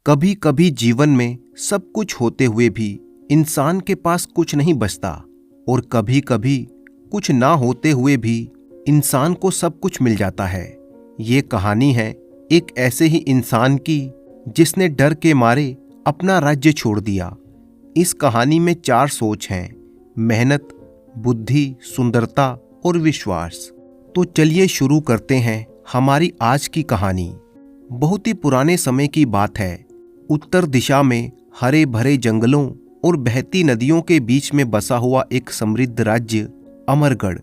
कभी कभी जीवन में सब कुछ होते हुए भी इंसान के पास कुछ नहीं बचता, और कभी कभी कुछ ना होते हुए भी इंसान को सब कुछ मिल जाता है। ये कहानी है एक ऐसे ही इंसान की जिसने डर के मारे अपना राज्य छोड़ दिया। इस कहानी में 4 सोच हैं: मेहनत, बुद्धि, सुंदरता और विश्वास। तो चलिए शुरू करते हैं हमारी आज की कहानी। बहुत ही पुराने समय की बात है। उत्तर दिशा में हरे भरे जंगलों और बहती नदियों के बीच में बसा हुआ एक समृद्ध राज्य अमरगढ़।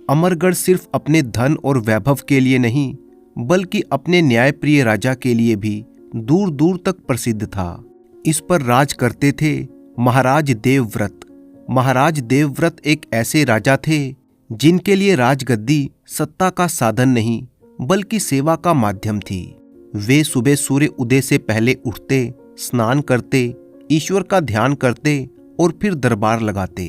अमरगढ़ सिर्फ अपने धन और वैभव के लिए नहीं, बल्कि अपने न्यायप्रिय राजा के लिए भी दूर दूर तक प्रसिद्ध था। इस पर राज करते थे महाराज देवव्रत। महाराज देवव्रत एक ऐसे राजा थे जिनके लिए राजगद्दी सत्ता का साधन नहीं, बल्कि सेवा का माध्यम थी। वे सुबह सूर्य उदय से पहले उठते, स्नान करते, ईश्वर का ध्यान करते और फिर दरबार लगाते।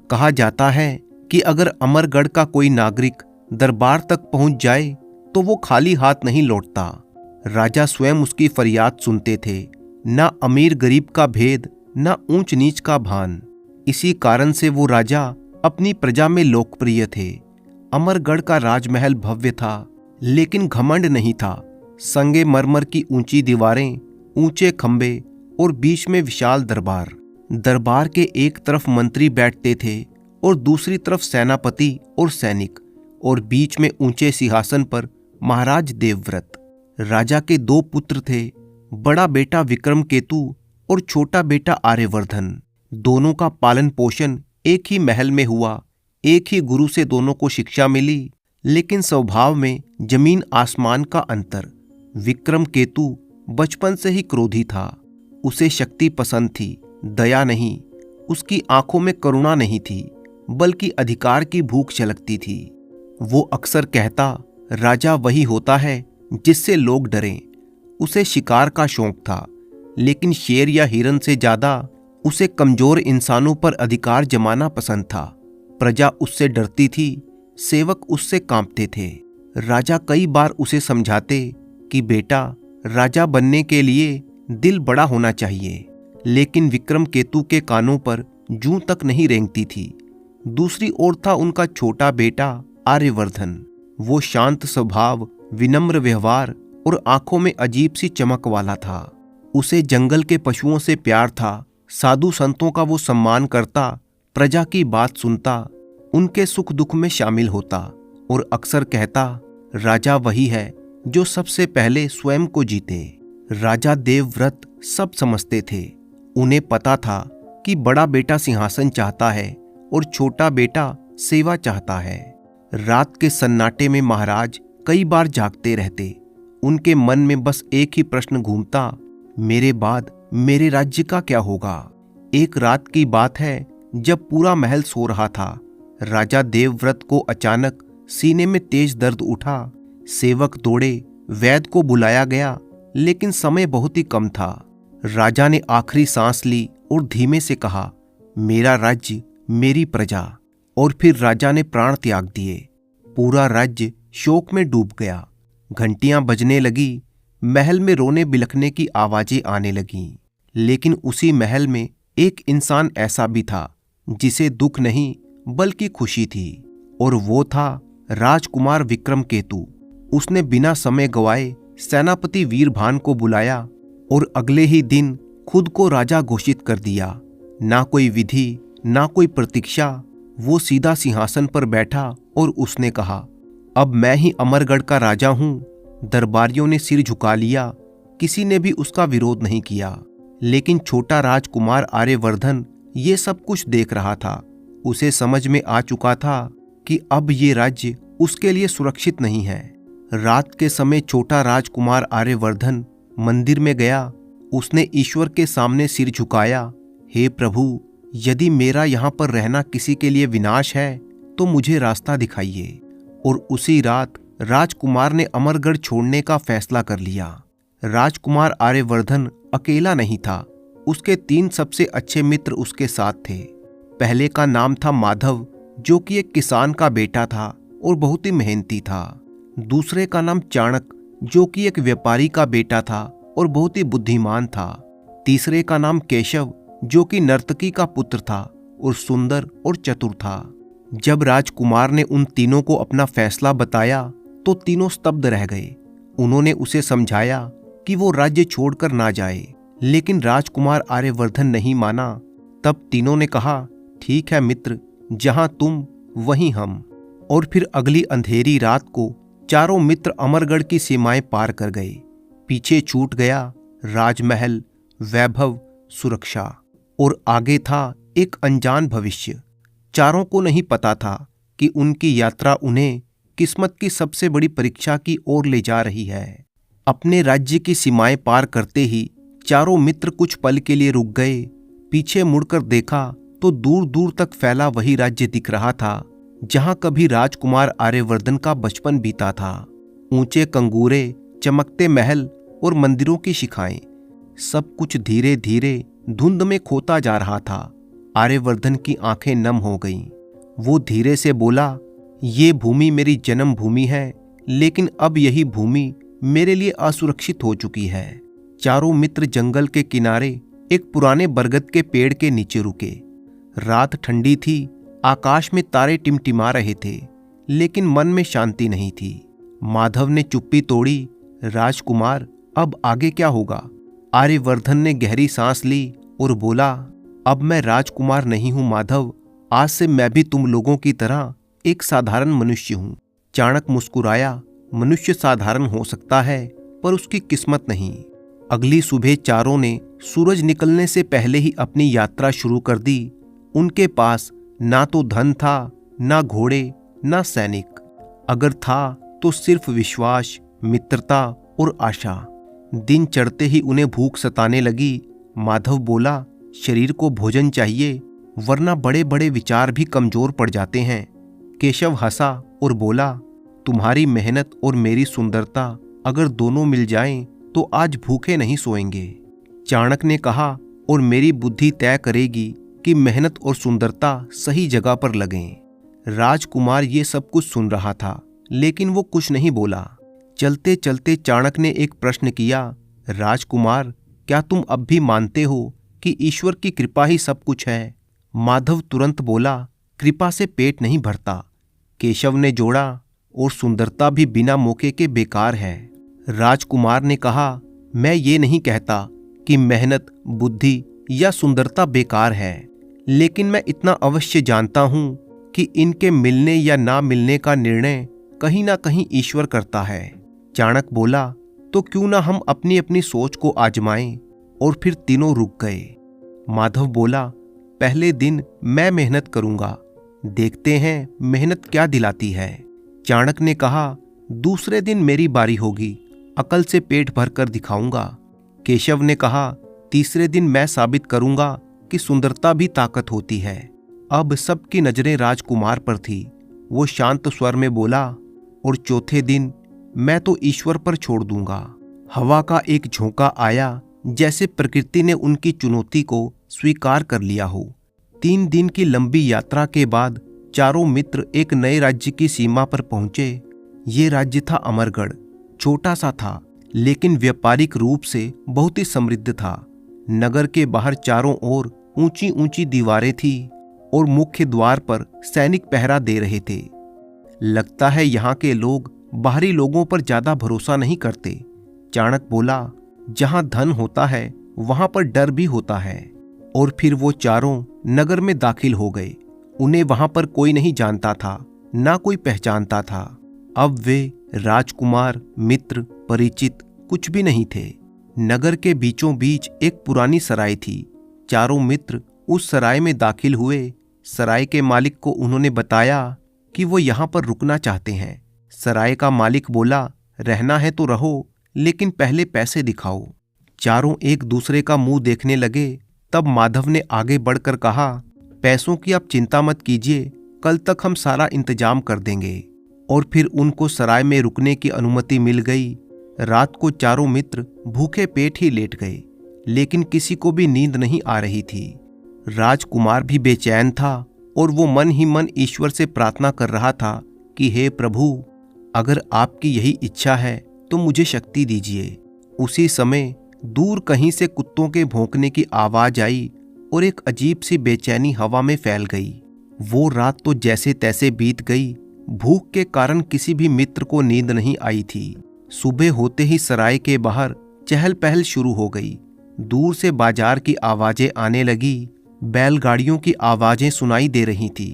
कहा जाता है कि अगर अमरगढ़ का कोई नागरिक दरबार तक पहुंच जाए तो वो खाली हाथ नहीं लौटता। राजा स्वयं उसकी फरियाद सुनते थे। ना अमीर गरीब का भेद, ना ऊंच नीच का भान। इसी कारण से वो राजा अपनी प्रजा में लोकप्रिय थे। अमरगढ़ का राजमहल भव्य था, लेकिन घमंड नहीं था। संगे मरमर की ऊंची दीवारें, ऊंचे खंबे और बीच में विशाल दरबार। दरबार के एक तरफ मंत्री बैठते थे और दूसरी तरफ सेनापति और सैनिक, और बीच में ऊंचे सिंहासन पर महाराज देवव्रत। राजा के 2 पुत्र थे, बड़ा बेटा विक्रमकेतु और छोटा बेटा आर्यवर्धन। दोनों का पालन पोषण एक ही महल में हुआ। एक ही गुरु से दोनों को शिक्षा मिली, लेकिन स्वभाव में जमीन आसमान का अंतर। विक्रमकेतु बचपन से ही क्रोधी था। उसे शक्ति पसंद थी, दया नहीं। उसकी आंखों में करुणा नहीं थी, बल्कि अधिकार की भूख झलकती थी। वो अक्सर कहता, राजा वही होता है जिससे लोग डरें। उसे शिकार का शौक था, लेकिन शेर या हिरन से ज्यादा उसे कमजोर इंसानों पर अधिकार जमाना पसंद था। प्रजा उससे डरती थी, सेवक उससे कांपते थे। राजा कई बार उसे समझाते कि बेटा, राजा बनने के लिए दिल बड़ा होना चाहिए, लेकिन विक्रमकेतु के कानों पर जूं तक नहीं रेंगती थी। दूसरी ओर था उनका छोटा बेटा आर्यवर्धन। वो शांत स्वभाव, विनम्र व्यवहार और आंखों में अजीब सी चमक वाला था। उसे जंगल के पशुओं से प्यार था। साधु संतों का वो सम्मान करता, प्रजा की बात सुनता, उनके सुख दुख में शामिल होता और अक्सर कहता, राजा वही है जो सबसे पहले स्वयं को जीते। राजा देवव्रत सब समझते थे। उन्हें पता था कि बड़ा बेटा सिंहासन चाहता है और छोटा बेटा सेवा चाहता है। रात के सन्नाटे में महाराज कई बार जागते रहते। उनके मन में बस एक ही प्रश्न घूमता, मेरे बाद मेरे राज्य का क्या होगा। एक रात की बात है, जब पूरा महल सो रहा था, राजा देवव्रत को अचानक सीने में तेज दर्द उठा। सेवक दौड़े, वैद्य को बुलाया गया, लेकिन समय बहुत ही कम था। राजा ने आखिरी सांस ली और धीमे से कहा, मेरा राज्य, मेरी प्रजा। और फिर राजा ने प्राण त्याग दिए। पूरा राज्य शोक में डूब गया। घंटियां बजने लगी, महल में रोने बिलखने की आवाजें आने लगीं। लेकिन उसी महल में एक इंसान ऐसा भी था जिसे दुख नहीं, बल्कि खुशी थी, और वो था राजकुमार विक्रमकेतु। उसने बिना समय गवाए सेनापति वीरभान को बुलाया और अगले ही दिन खुद को राजा घोषित कर दिया। ना कोई विधि, ना कोई प्रतीक्षा। वो सीधा सिंहासन पर बैठा और उसने कहा, अब मैं ही अमरगढ़ का राजा हूं। दरबारियों ने सिर झुका लिया, किसी ने भी उसका विरोध नहीं किया। लेकिन छोटा राजकुमार आर्यवर्धन ये सब कुछ देख रहा था। उसे समझ में आ चुका था कि अब ये राज्य उसके लिए सुरक्षित नहीं है। रात के समय छोटा राजकुमार आर्यवर्धन मंदिर में गया। उसने ईश्वर के सामने सिर झुकाया, हे प्रभु, यदि मेरा यहाँ पर रहना किसी के लिए विनाश है तो मुझे रास्ता दिखाइए। और उसी रात राजकुमार ने अमरगढ़ छोड़ने का फैसला कर लिया। राजकुमार आर्यवर्धन अकेला नहीं था। उसके 3 सबसे अच्छे मित्र उसके साथ थे। पहले का नाम था माधव, जो कि एक किसान का बेटा था और बहुत ही मेहनती था। दूसरे का नाम चाणक, जो कि एक व्यापारी का बेटा था और बहुत ही बुद्धिमान था। तीसरे का नाम केशव, जो कि नर्तकी का पुत्र था और सुंदर और चतुर था। जब राजकुमार ने उन तीनों को अपना फैसला बताया तो तीनों स्तब्ध रह गए। उन्होंने उसे समझाया कि वो राज्य छोड़कर ना जाए, लेकिन राजकुमार आर्यवर्धन नहीं माना। तब तीनों ने कहा, ठीक है मित्र, जहां तुम वहीं हम। और फिर अगली अंधेरी रात को चारों मित्र अमरगढ़ की सीमाएं पार कर गए। पीछे छूट गया राजमहल, वैभव, सुरक्षा, और आगे था एक अनजान भविष्य। चारों को नहीं पता था कि उनकी यात्रा उन्हें किस्मत की सबसे बड़ी परीक्षा की ओर ले जा रही है। अपने राज्य की सीमाएं पार करते ही चारों मित्र कुछ पल के लिए रुक गए। पीछे मुड़कर देखा तो दूर दूर तक फैला वही राज्य दिख रहा था जहां कभी राजकुमार आर्यवर्धन का बचपन बीता था। ऊंचे कंगूरे, चमकते महल और मंदिरों की शिखाएं, सब कुछ धीरे धीरे धुंध में खोता जा रहा था। आर्यवर्धन की आंखें नम हो गईं। वो धीरे से बोला, ये भूमि मेरी जन्म भूमि है, लेकिन अब यही भूमि मेरे लिए असुरक्षित हो चुकी है। चारों मित्र जंगल के किनारे एक पुराने बरगद के पेड़ के नीचे रुके। रात ठंडी थी, आकाश में तारे टिमटिमा रहे थे, लेकिन मन में शांति नहीं थी। माधव ने चुप्पी तोड़ी, राजकुमार, अब आगे क्या होगा? आर्यवर्धन ने गहरी सांस ली और बोला, अब मैं राजकुमार नहीं हूं माधव, आज से मैं भी तुम लोगों की तरह एक साधारण मनुष्य हूं। चाणक्य मुस्कुराया, मनुष्य साधारण हो सकता है पर उसकी किस्मत नहीं। अगली सुबह चारों ने सूरज निकलने से पहले ही अपनी यात्रा शुरू कर दी। उनके पास ना तो धन था, ना घोड़े, ना सैनिक। अगर था तो सिर्फ विश्वास, मित्रता और आशा। दिन चढ़ते ही उन्हें भूख सताने लगी। माधव बोला, शरीर को भोजन चाहिए, वरना बड़े बड़े विचार भी कमजोर पड़ जाते हैं। केशव हंसा और बोला, तुम्हारी मेहनत और मेरी सुंदरता अगर दोनों मिल जाएं तो आज भूखे नहीं सोएंगे। चाणक्य ने कहा, और मेरी बुद्धि तय करेगी कि मेहनत और सुंदरता सही जगह पर लगें। राजकुमार ये सब कुछ सुन रहा था, लेकिन वो कुछ नहीं बोला। चलते चलते चाणक्य ने एक प्रश्न किया, राजकुमार, क्या तुम अब भी मानते हो कि ईश्वर की कृपा ही सब कुछ है? माधव तुरंत बोला, कृपा से पेट नहीं भरता। केशव ने जोड़ा, और सुंदरता भी बिना मौके के बेकार है। राजकुमार ने कहा, मैं ये नहीं कहता कि मेहनत, बुद्धि या सुंदरता बेकार है, लेकिन मैं इतना अवश्य जानता हूं कि इनके मिलने या ना मिलने का निर्णय कहीं ना कहीं ईश्वर करता है। चाणक्य बोला, तो क्यों ना हम अपनी अपनी सोच को आजमाएं? और फिर तीनों रुक गए। माधव बोला, पहले दिन मैं मेहनत करूंगा, देखते हैं मेहनत क्या दिलाती है। चाणक्य ने कहा, दूसरे दिन मेरी बारी होगी, अकल से पेट भरकर दिखाऊंगा। केशव ने कहा, तीसरे दिन मैं साबित करूंगा कि सुंदरता भी ताकत होती है। अब सबकी नजरें राजकुमार पर थी। वो शांत स्वर में बोला, और चौथे दिन मैं तो ईश्वर पर छोड़ दूंगा। हवा का एक झोंका आया, जैसे प्रकृति ने उनकी चुनौती को स्वीकार कर लिया हो। 3 दिन की लंबी यात्रा के बाद चारों मित्र एक नए राज्य की सीमा पर पहुंचे। ये राज्य था अमरगढ़। छोटा सा था, लेकिन व्यापारिक रूप से बहुत ही समृद्ध था। नगर के बाहर चारों ओर ऊंची ऊंची दीवारें थी और मुख्य द्वार पर सैनिक पहरा दे रहे थे। लगता है यहाँ के लोग बाहरी लोगों पर ज्यादा भरोसा नहीं करते। चाणक्य बोला, जहां धन होता है वहां पर डर भी होता है। और फिर वो चारों नगर में दाखिल हो गए। उन्हें वहां पर कोई नहीं जानता था, ना कोई पहचानता था। अब वे राजकुमार, मित्र, परिचित कुछ भी नहीं थे। नगर के बीचों बीच एक पुरानी सराय थी। चारों मित्र उस सराय में दाखिल हुए। सराय के मालिक को उन्होंने बताया कि वो यहाँ पर रुकना चाहते हैं। सराय का मालिक बोला, रहना है तो रहो, लेकिन पहले पैसे दिखाओ। चारों एक दूसरे का मुंह देखने लगे। तब माधव ने आगे बढ़कर कहा, पैसों की आप चिंता मत कीजिए, कल तक हम सारा इंतजाम कर देंगे। और फिर उनको सराय में रुकने की अनुमति मिल गई। रात को चारों मित्र भूखे पेट ही लेट गए, लेकिन किसी को भी नींद नहीं आ रही थी। राजकुमार भी बेचैन था और वो मन ही मन ईश्वर से प्रार्थना कर रहा था कि हे प्रभु, अगर आपकी यही इच्छा है तो मुझे शक्ति दीजिए। उसी समय दूर कहीं से कुत्तों के भौंकने की आवाज आई और एक अजीब सी बेचैनी हवा में फैल गई। वो रात तो जैसे तैसे बीत गई। भूख के कारण किसी भी मित्र को नींद नहीं आई थी। सुबह होते ही सराय के बाहर चहल पहल शुरू हो गई। दूर से बाजार की आवाजें आने लगी। बैलगाड़ियों की आवाजें सुनाई दे रही थी।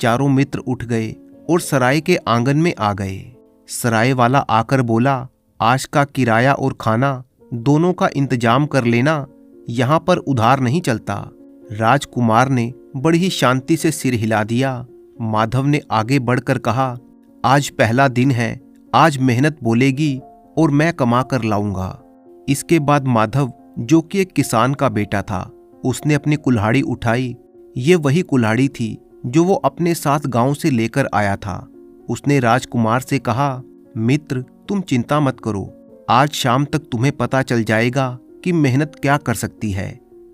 चारों मित्र उठ गए और सराय के आंगन में आ गए। सराय वाला आकर बोला, आज का किराया और खाना दोनों का इंतजाम कर लेना, यहाँ पर उधार नहीं चलता। राजकुमार ने बड़ी ही शांति से सिर हिला दिया। माधव ने आगे बढ़कर कहा, आज पहला दिन है, आज मेहनत बोलेगी और मैं कमा कर लाऊंगा। इसके बाद माधव, जो कि एक किसान का बेटा था, उसने अपनी कुल्हाड़ी उठाई। ये वही कुल्हाड़ी थी जो वो अपने साथ गांव से लेकर आया था। उसने राजकुमार से कहा, मित्र तुम चिंता मत करो, आज शाम तक तुम्हें पता चल जाएगा कि मेहनत क्या कर सकती है।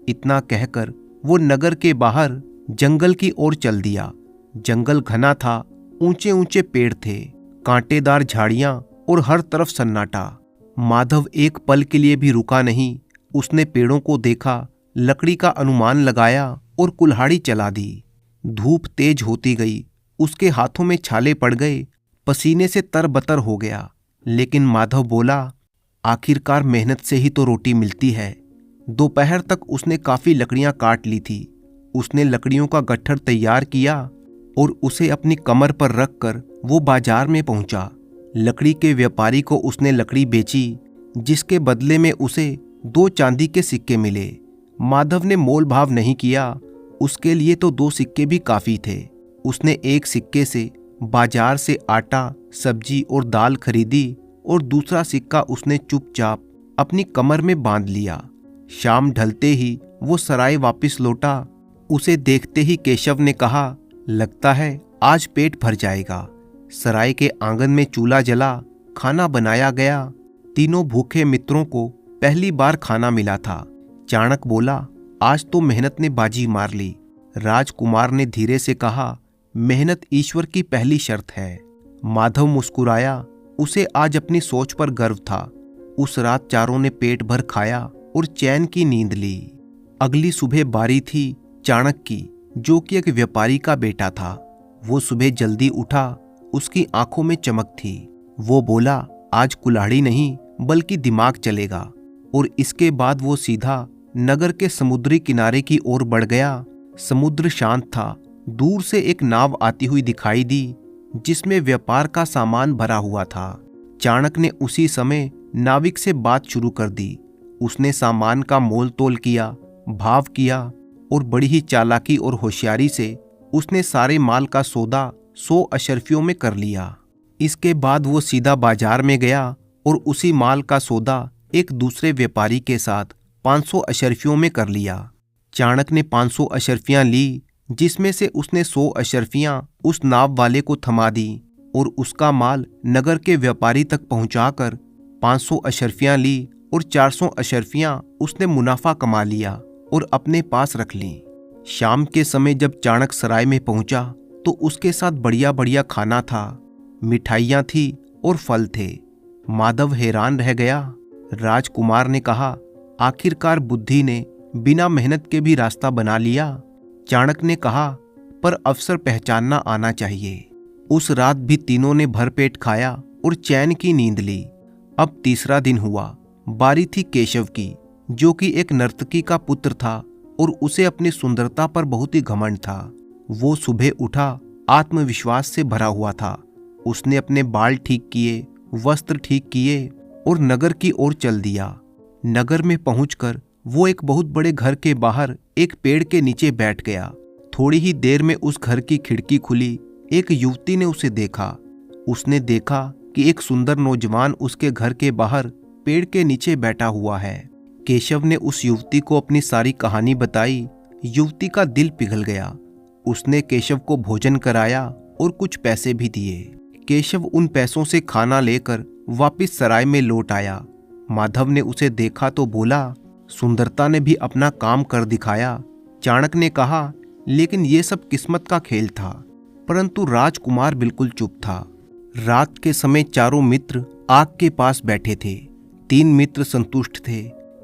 इतना कहकर वो नगर के बाहर जंगल की ओर चल दिया। जंगल घना था, ऊंचे ऊंचे पेड़ थे, कांटेदार झाड़ियां और हर तरफ सन्नाटा। माधव एक पल के लिए भी रुका नहीं। उसने पेड़ों को देखा, लकड़ी का अनुमान लगाया और कुल्हाड़ी चला दी। धूप तेज होती गई, उसके हाथों में छाले पड़ गए, पसीने से तरबतर हो गया। लेकिन माधव बोला, आखिरकार मेहनत से ही तो रोटी मिलती है। दोपहर तक उसने काफी लकड़ियां काट ली थी। उसने लकड़ियों का गट्ठर तैयार किया और उसे अपनी कमर पर रखकर वो बाजार में पहुंचा। लकड़ी के व्यापारी को उसने लकड़ी बेची, जिसके बदले में उसे 2 चांदी के सिक्के मिले। माधव ने मोल भाव नहीं किया, उसके लिए तो 2 सिक्के भी काफी थे। उसने एक सिक्के से बाजार से आटा, सब्जी और दाल खरीदी और दूसरा सिक्का उसने चुपचाप अपनी कमर में बांध लिया। शाम ढलते ही वो सराय वापस लौटा। उसे देखते ही केशव ने कहा, लगता है आज पेट भर जाएगा। सराय के आंगन में चूल्हा जला, खाना बनाया गया। तीनों भूखे मित्रों को पहली बार खाना मिला था। चाणक बोला, आज तो मेहनत ने बाजी मार ली। राजकुमार ने धीरे से कहा, मेहनत ईश्वर की पहली शर्त है। माधव मुस्कुराया, उसे आज अपनी सोच पर गर्व था। उस रात चारों ने पेट भर खाया और चैन की नींद ली। अगली सुबह बारी थी चाणक की, जो कि एक व्यापारी का बेटा था। वो सुबह जल्दी उठा, उसकी आंखों में चमक थी। वो बोला, आज कुल्हाड़ी नहीं बल्कि दिमाग चलेगा। और इसके बाद वो सीधा नगर के समुद्री किनारे की ओर बढ़ गया। समुद्र शांत था। दूर से एक नाव आती हुई दिखाई दी, जिसमें व्यापार का सामान भरा हुआ था। चाणक ने उसी समय नाविक से बात शुरू कर दी। उसने सामान का मोल तोल किया, भाव किया और बड़ी ही चालाकी और होशियारी से उसने सारे माल का सौदा 100 अशर्फियों में कर लिया। इसके बाद वो सीधा बाजार में गया और उसी माल का सौदा एक दूसरे व्यापारी के साथ 500 अशर्फियों में कर लिया। चाणक ने 500 अशर्फियां ली, जिसमें से उसने 100 अशर्फियां उस नाव वाले को थमा दी और उसका माल नगर के व्यापारी तक पहुंचाकर 500 अशर्फियां ली और 400 अशर्फियां उसने मुनाफा कमा लिया और अपने पास रख ली। शाम के समय जब चाणक सराय में पहुंचा तो उसके साथ बढ़िया बढ़िया खाना था, मिठाइयाँ थी और फल थे। माधव हैरान रह गया। राजकुमार ने कहा, आखिरकार बुद्धि ने बिना मेहनत के भी रास्ता बना लिया। चाणक ने कहा, पर अवसर पहचानना आना चाहिए। उस रात भी तीनों ने भरपेट खाया और चैन की नींद ली। अब तीसरा दिन हुआ। बारी थी केशव की, जो कि एक नर्तकी का पुत्र था और उसे अपनी सुंदरता पर बहुत ही घमंड था। वो सुबह उठा, आत्मविश्वास से भरा हुआ था। उसने अपने बाल ठीक किए, वस्त्र ठीक किए और नगर की ओर चल दिया। नगर में पहुंचकर वो एक बहुत बड़े घर के बाहर एक पेड़ के नीचे बैठ गया। थोड़ी ही देर में उस घर की खिड़की खुली। एक युवती ने उसे देखा। उसने देखा कि एक सुंदर नौजवान उसके घर के बाहर पेड़ के नीचे बैठा हुआ है। केशव ने उस युवती को अपनी सारी कहानी बताई। युवती का दिल पिघल गया। उसने केशव को भोजन कराया और कुछ पैसे भी दिए। केशव उन पैसों से खाना लेकर वापस सराय में लौट आया। माधव ने उसे देखा तो बोला, सुंदरता ने भी अपना काम कर दिखाया। चाणक ने कहा, लेकिन ये सब किस्मत का खेल था। परंतु राजकुमार बिल्कुल चुप था। रात के समय चारों मित्र आग के पास बैठे थे। 3 मित्र संतुष्ट थे,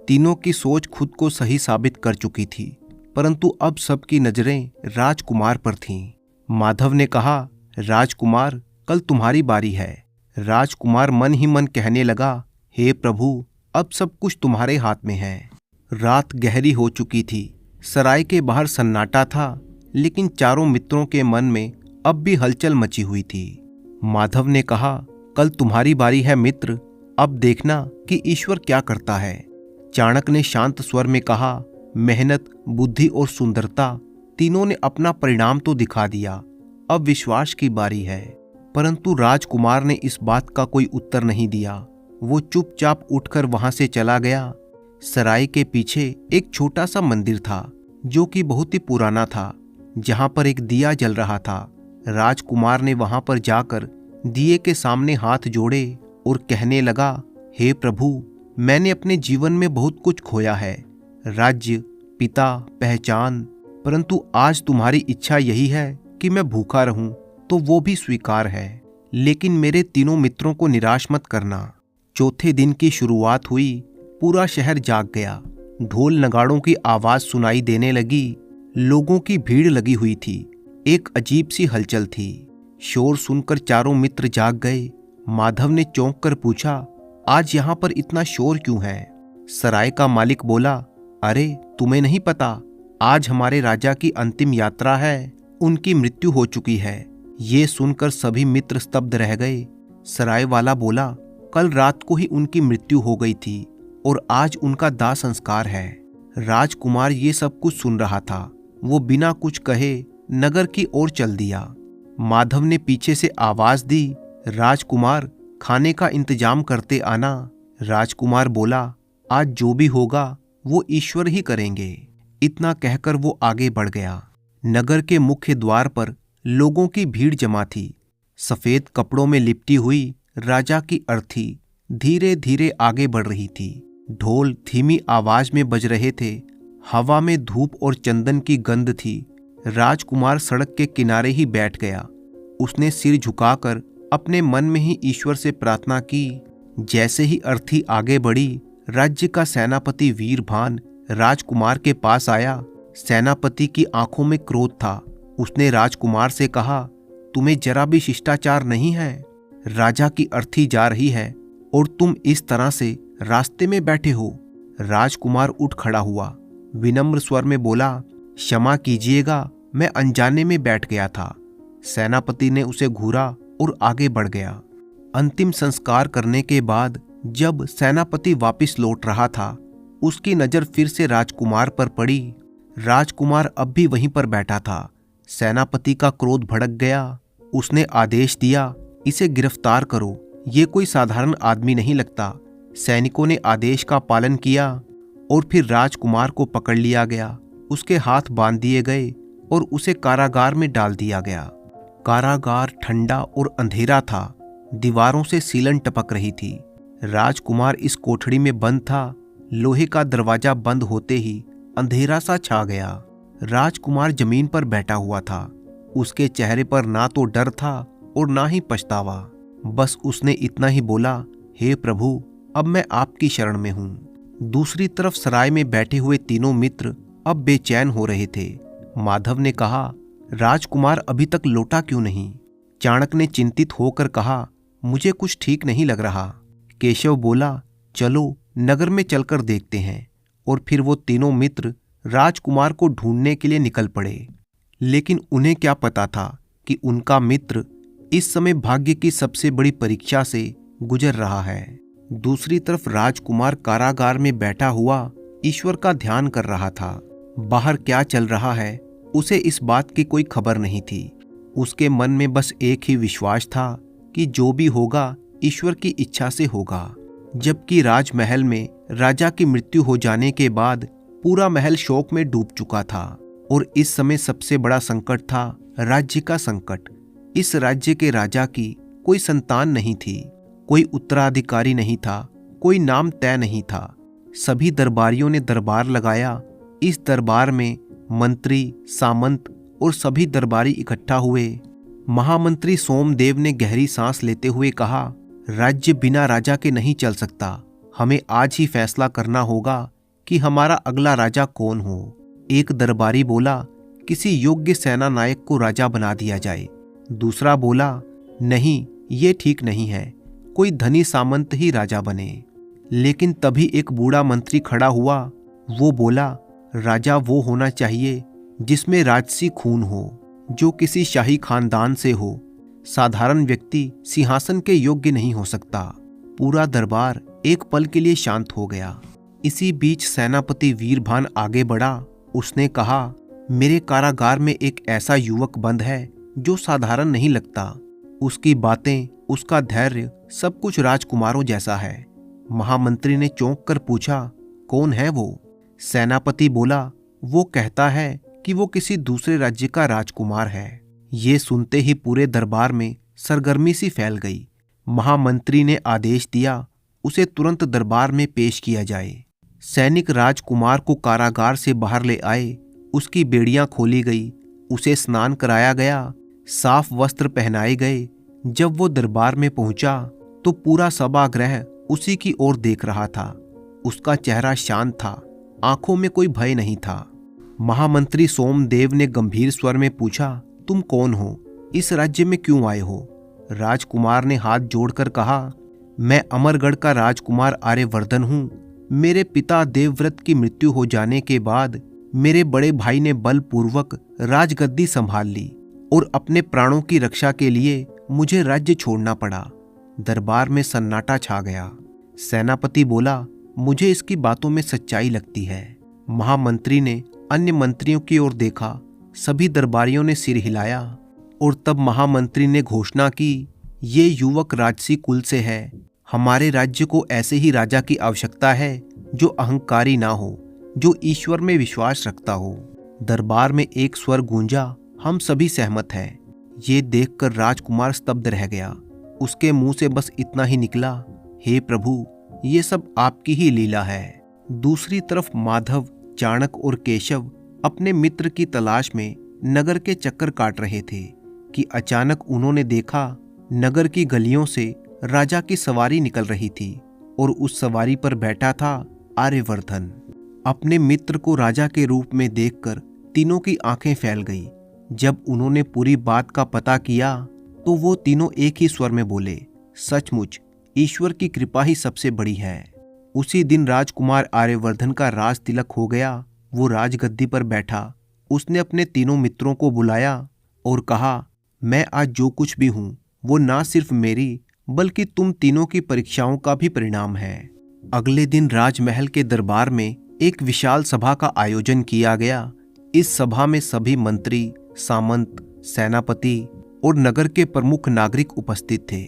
तीनों की सोच खुद को सही साबित कर चुकी थी, परंतु अब सबकी नजरें राजकुमार पर थीं। माधव ने कहा, राजकुमार, कल तुम्हारी बारी है। राजकुमार मन ही मन कहने लगा, हे प्रभु, अब सब कुछ तुम्हारे हाथ में है। रात गहरी हो चुकी थी। सराय के बाहर सन्नाटा था, लेकिन चारों मित्रों के मन में अब भी हलचल मची हुई थी। माधव ने कहा, कल तुम्हारी बारी है मित्र, अब देखना कि ईश्वर क्या करता है। चाणक्य ने शांत स्वर में कहा, मेहनत, बुद्धि और सुंदरता तीनों ने अपना परिणाम तो दिखा दिया, अब विश्वास की बारी है। परंतु राजकुमार ने इस बात का कोई उत्तर नहीं दिया। वो चुपचाप उठकर वहां से चला गया। सराय के पीछे एक छोटा सा मंदिर था, जो कि बहुत ही पुराना था, जहां पर एक दिया जल रहा था। राजकुमार ने वहां पर जाकर दिए के सामने हाथ जोड़े और कहने लगा, हे प्रभु, मैंने अपने जीवन में बहुत कुछ खोया है, राज्य, पिता, पहचान, परंतु आज तुम्हारी इच्छा यही है कि मैं भूखा रहूं, तो वो भी स्वीकार है। लेकिन मेरे तीनों मित्रों को निराश मत करना। चौथे दिन की शुरुआत हुई। पूरा शहर जाग गया। ढोल नगाड़ों की आवाज सुनाई देने लगी। लोगों की भीड़ लगी हुई थी। एक अजीब सी हलचल थी। शोर सुनकर चारों मित्र जाग गए। माधव ने चौंक कर पूछा, आज यहाँ पर इतना शोर क्यों है? सराय का मालिक बोला, अरे तुम्हें नहीं पता, आज हमारे राजा की अंतिम यात्रा है, उनकी मृत्यु हो चुकी है। ये सुनकर सभी मित्र स्तब्ध रह गए। सराय वाला बोला, कल रात को ही उनकी मृत्यु हो गई थी और आज उनका दाह संस्कार है। राजकुमार ये सब कुछ सुन रहा था। वो बिना कुछ कहे नगर की ओर चल दिया। माधव ने पीछे से आवाज दी, राजकुमार, खाने का इंतजाम करते आना। राजकुमार बोला, आज जो भी होगा वो ईश्वर ही करेंगे। इतना कहकर वो आगे बढ़ गया। नगर के मुख्य द्वार पर लोगों की भीड़ जमा थी। सफेद कपड़ों में लिपटी हुई राजा की अर्थी धीरे धीरे आगे बढ़ रही थी। ढोल धीमी आवाज में बज रहे थे। हवा में धूप और चंदन की गंध थी। राजकुमार सड़क के किनारे ही बैठ गया। उसने सिर झुकाकर अपने मन में ही ईश्वर से प्रार्थना की। जैसे ही अर्थी आगे बढ़ी, राज्य का सेनापति वीरभान राजकुमार के पास आया। सेनापति की आंखों में क्रोध था। उसने राजकुमार से कहा, तुम्हें जरा भी शिष्टाचार नहीं है? राजा की अर्थी जा रही है और तुम इस तरह से रास्ते में बैठे हो। राजकुमार उठ खड़ा हुआ। विनम्र स्वर में बोला, क्षमा कीजिएगा, मैं अनजाने में बैठ गया था। सेनापति ने उसे घूरा और आगे बढ़ गया। अंतिम संस्कार करने के बाद जब सेनापति वापस लौट रहा था, उसकी नजर फिर से राजकुमार पर पड़ी। राजकुमार अब भी वहीं पर बैठा था। सेनापति का क्रोध भड़क गया। उसने आदेश दिया, इसे गिरफ्तार करो, ये कोई साधारण आदमी नहीं लगता। सैनिकों ने आदेश का पालन किया और फिर राजकुमार को पकड़ लिया गया। उसके हाथ बांध दिए गए और उसे कारागार में डाल दिया गया। कारागार ठंडा और अंधेरा था। दीवारों से सीलन टपक रही थी। राजकुमार इस कोठरी में बंद था। लोहे का दरवाजा बंद होते ही अंधेरा सा छा गया। राजकुमार जमीन पर बैठा हुआ था। उसके चेहरे पर ना तो डर था और ना ही पछतावा। बस उसने इतना ही बोला, हे प्रभु, अब मैं आपकी शरण में हूं। दूसरी तरफ सराय में बैठे हुए तीनों मित्र अब बेचैन हो रहे थे। माधव ने कहा, राजकुमार अभी तक लौटा क्यों नहीं? चाणक्य ने चिंतित होकर कहा, मुझे कुछ ठीक नहीं लग रहा। केशव बोला, चलो नगर में चलकर देखते हैं। और फिर वो तीनों मित्र राजकुमार को ढूंढने के लिए निकल पड़े। लेकिन उन्हें क्या पता था कि उनका मित्र इस समय भाग्य की सबसे बड़ी परीक्षा से गुजर रहा है। दूसरी तरफ राजकुमार कारागार में बैठा हुआ ईश्वर का ध्यान कर रहा था। बाहर क्या चल रहा है उसे इस बात की कोई खबर नहीं थी। उसके मन में बस एक ही विश्वास था कि जो भी होगा ईश्वर की इच्छा से होगा। जबकि राजमहल में राजा की मृत्यु हो जाने के बाद पूरा महल शोक में डूब चुका था और इस समय सबसे बड़ा संकट था राज्य का संकट। इस राज्य के राजा की कोई संतान नहीं थी, कोई उत्तराधिकारी नहीं था, कोई नाम तय नहीं था। सभी दरबारियों ने दरबार लगाया। इस दरबार में मंत्री, सामंत और सभी दरबारी इकट्ठा हुए। महामंत्री सोमदेव ने गहरी सांस लेते हुए कहा, राज्य बिना राजा के नहीं चल सकता। हमें आज ही फैसला करना होगा कि हमारा अगला राजा कौन हो। एक दरबारी बोला, किसी योग्य सेना नायक को राजा बना दिया जाए। दूसरा बोला, नहीं, ये ठीक नहीं है, कोई धनी सामंत ही राजा बने। लेकिन तभी एक बूढ़ा मंत्री खड़ा हुआ। वो बोला, राजा वो होना चाहिए जिसमें राजसी खून हो, जो किसी शाही खानदान से हो। साधारण व्यक्ति सिंहासन के योग्य नहीं हो सकता। पूरा दरबार एक पल के लिए शांत हो गया। इसी बीच सेनापति वीरभान आगे बढ़ा। उसने कहा, मेरे कारागार में एक ऐसा युवक बंद है जो साधारण नहीं लगता। उसकी बातें, उसका धैर्य, सब कुछ राजकुमारों जैसा है। महामंत्री ने चौंक कर पूछा, कौन है वो? सेनापति बोला, वो कहता है कि वो किसी दूसरे राज्य का राजकुमार है। ये सुनते ही पूरे दरबार में सरगर्मी सी फैल गई। महामंत्री ने आदेश दिया, उसे तुरंत दरबार में पेश किया जाए। सैनिक राजकुमार को कारागार से बाहर ले आए। उसकी बेड़ियां खोली गई, उसे स्नान कराया गया, साफ वस्त्र पहनाए गए। जब वो दरबार में पहुंचा तो पूरा सभागृह उसी की ओर देख रहा था। उसका चेहरा शांत था, आंखों में कोई भय नहीं था। महामंत्री सोमदेव ने गंभीर स्वर में पूछा, तुम कौन हो? इस राज्य में क्यों आए हो? राजकुमार ने हाथ जोड़कर कहा, मैं अमरगढ़ का राजकुमार आर्यवर्धन हूँ। मेरे पिता देवव्रत की मृत्यु हो जाने के बाद मेरे बड़े भाई ने बलपूर्वक राजगद्दी संभाल ली और अपने प्राणों की रक्षा के लिए मुझे राज्य छोड़ना पड़ा। दरबार में सन्नाटा छा गया। सेनापति बोला, मुझे इसकी बातों में सच्चाई लगती है। महामंत्री ने अन्य मंत्रियों की ओर देखा। सभी दरबारियों ने सिर हिलाया और तब महामंत्री ने घोषणा की, ये युवक राजसी कुल से है। हमारे राज्य को ऐसे ही राजा की आवश्यकता है जो अहंकारी ना हो, जो ईश्वर में विश्वास रखता हो। दरबार में एक स्वर गूंजा, हम सभी सहमत हैं। ये देखकर राजकुमार स्तब्ध रह गया। उसके मुंह से बस इतना ही निकला, हे प्रभु, ये सब आपकी ही लीला है। दूसरी तरफ माधव, चाणक्य और केशव अपने मित्र की तलाश में नगर के चक्कर काट रहे थे कि अचानक उन्होंने देखा नगर की गलियों से राजा की सवारी निकल रही थी और उस सवारी पर बैठा था आर्यवर्धन। अपने मित्र को राजा के रूप में देखकर तीनों की आंखें फैल गई। जब उन्होंने पूरी बात का पता किया तो वो तीनों एक ही स्वर में बोले, सचमुच ईश्वर की कृपा ही सबसे बड़ी है। उसी दिन राजकुमार आर्यवर्धन का राज तिलक हो गया। वो राजगद्दी पर बैठा। उसने अपने तीनों मित्रों को बुलाया और कहा, मैं आज जो कुछ भी हूँ वो ना सिर्फ मेरी बल्कि तुम तीनों की परीक्षाओं का भी परिणाम है। अगले दिन राजमहल के दरबार में एक विशाल सभा का आयोजन किया गया। इस सभा में सभी मंत्री, सामंत, सेनापति और नगर के प्रमुख नागरिक उपस्थित थे।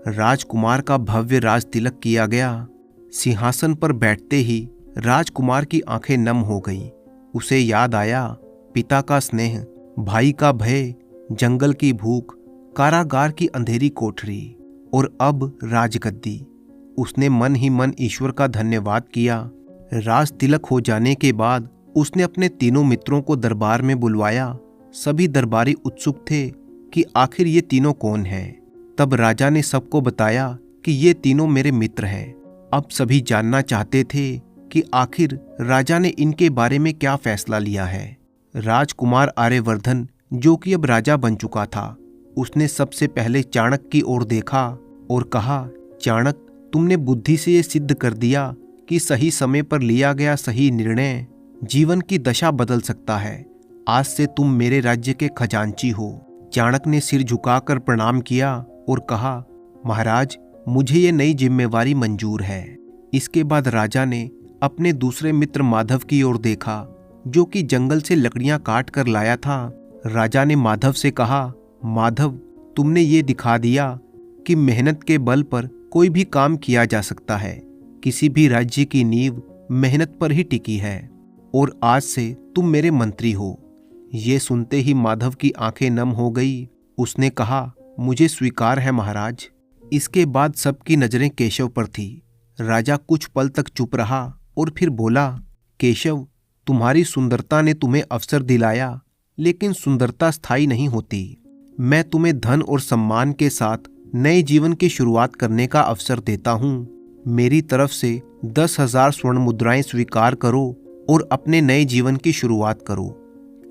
राजकुमार का भव्य राज तिलक किया गया। सिंहासन पर बैठते ही राजकुमार की आंखें नम हो गईं। उसे याद आया पिता का स्नेह, भाई का भय, जंगल की भूख, कारागार की अंधेरी कोठरी और अब राजगद्दी। उसने मन ही मन ईश्वर का धन्यवाद किया। राज तिलक हो जाने के बाद उसने अपने तीनों मित्रों को दरबार में बुलवाया। सभी दरबारी उत्सुक थे कि आखिर ये तीनों कौन हैं। तब राजा ने सबको बताया कि ये तीनों मेरे मित्र हैं। अब सभी जानना चाहते थे कि आखिर राजा ने इनके बारे में क्या फैसला लिया है। राजकुमार आर्यवर्धन, जो कि अब राजा बन चुका था, उसने सबसे पहले चाणक्य की ओर देखा और कहा, चाणक्य, तुमने बुद्धि से ये सिद्ध कर दिया कि सही समय पर लिया गया सही निर्णय जीवन की दशा बदल सकता है। आज से तुम मेरे राज्य के खजांची हो। चाणक्य ने सिर झुकाकर प्रणाम किया और कहा, महाराज, मुझे ये नई जिम्मेवारी मंजूर है। इसके बाद राजा ने अपने दूसरे मित्र माधव की ओर देखा, जो कि जंगल से लकड़ियां काट कर लाया था। राजा ने माधव से कहा, माधव, तुमने ये दिखा दिया कि मेहनत के बल पर कोई भी काम किया जा सकता है। किसी भी राज्य की नींव मेहनत पर ही टिकी है और आज से तुम मेरे मंत्री हो। ये सुनते ही माधव की आंखें नम हो गई। उसने कहा, मुझे स्वीकार है महाराज। इसके बाद सबकी नजरें केशव पर थी। राजा कुछ पल तक चुप रहा और फिर बोला, केशव, तुम्हारी सुंदरता ने तुम्हें अवसर दिलाया, लेकिन सुंदरता स्थायी नहीं होती। मैं तुम्हें धन और सम्मान के साथ नए जीवन की शुरुआत करने का अवसर देता हूँ। मेरी तरफ से 10,000 स्वर्ण मुद्राएं स्वीकार करो और अपने नए जीवन की शुरुआत करो।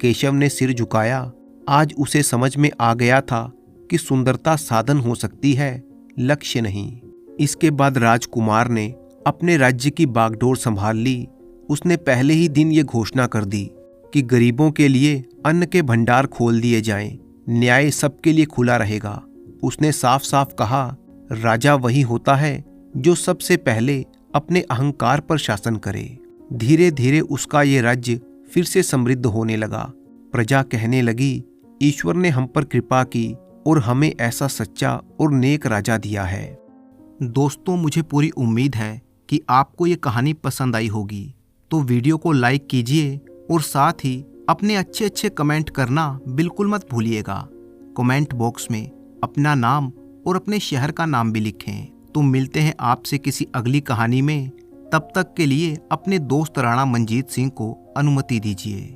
केशव ने सिर झुकाया। आज उसे समझ में आ गया था कि सुंदरता साधन हो सकती है, लक्ष्य नहीं। इसके बाद राजकुमार ने अपने राज्य की बागडोर संभाल ली। उसने पहले ही दिन ये घोषणा कर दी कि गरीबों के लिए अन्न के भंडार खोल दिए जाएं, न्याय सबके लिए खुला रहेगा। उसने साफ साफ कहा, राजा वही होता है जो सबसे पहले अपने अहंकार पर शासन करे। धीरे धीरे उसका ये राज्य फिर से समृद्ध होने लगा। प्रजा कहने लगी, ईश्वर ने हम पर कृपा की और हमें ऐसा सच्चा और नेक राजा दिया है। दोस्तों, मुझे पूरी उम्मीद है कि आपको ये कहानी पसंद आई होगी, तो वीडियो को लाइक कीजिए और साथ ही अपने अच्छे अच्छे कमेंट करना बिल्कुल मत भूलिएगा। कमेंट बॉक्स में अपना नाम और अपने शहर का नाम भी लिखें। तो मिलते हैं आपसे किसी अगली कहानी में। तब तक के लिए अपने दोस्त राणा मंजीत सिंह को अनुमति दीजिए।